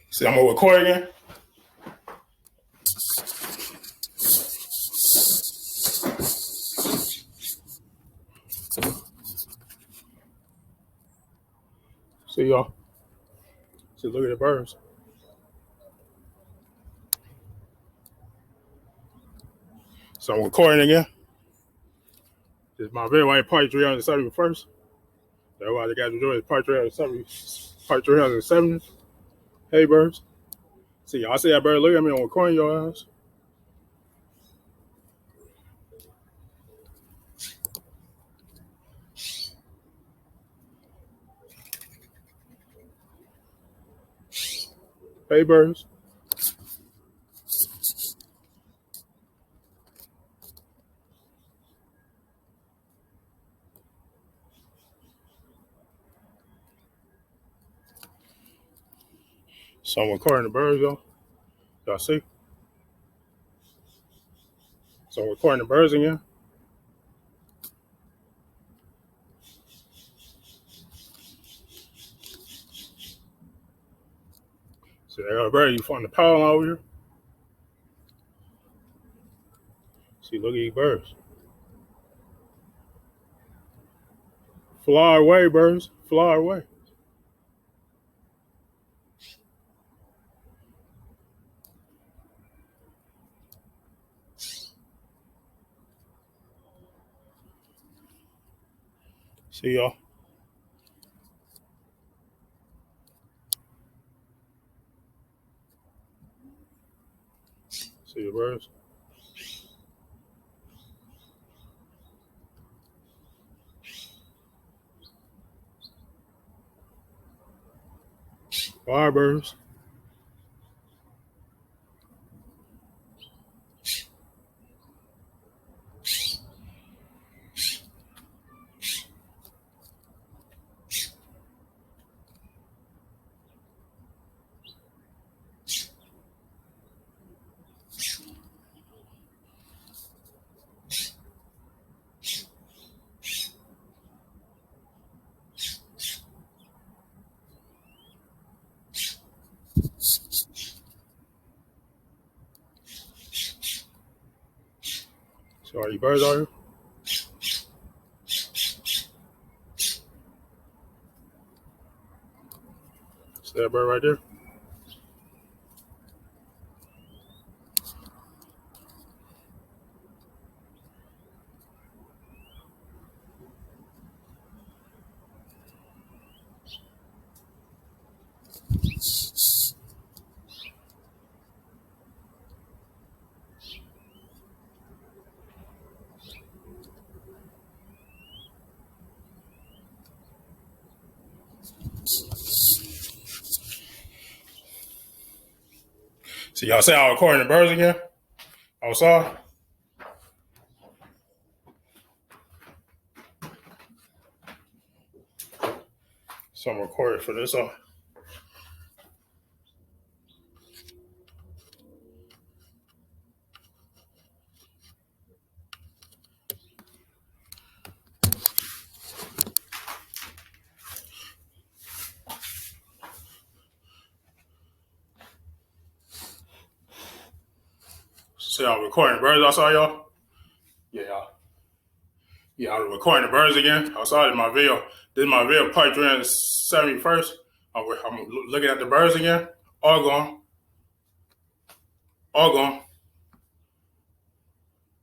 See, I'm gonna record again. See y'all. See, look at the birds. So I'm recording again. This is my video. I part 371st. That's why the guys are doing part 370. Part 370. Hey, birds. See, y'all see that bird? Look at me. I'm recording your ass. Hey, birds. So I'm recording the birds, y'all. Y'all see? So I'm recording the birds again. See, I got a bird. You find the power over here. See, look at these birds. Fly away, birds. Fly away. See y'all. See the birds. Fly, birds. So are you birds out here? See that bird right there? So y'all say I'm recording the birds again? Outside? So I'm recording for this. See, I'm recording the birds outside, y'all? Yeah. Yeah, I'm recording the birds again. Outside in my video. This is my video, part 371st. I'm looking at the birds again. All gone. All gone.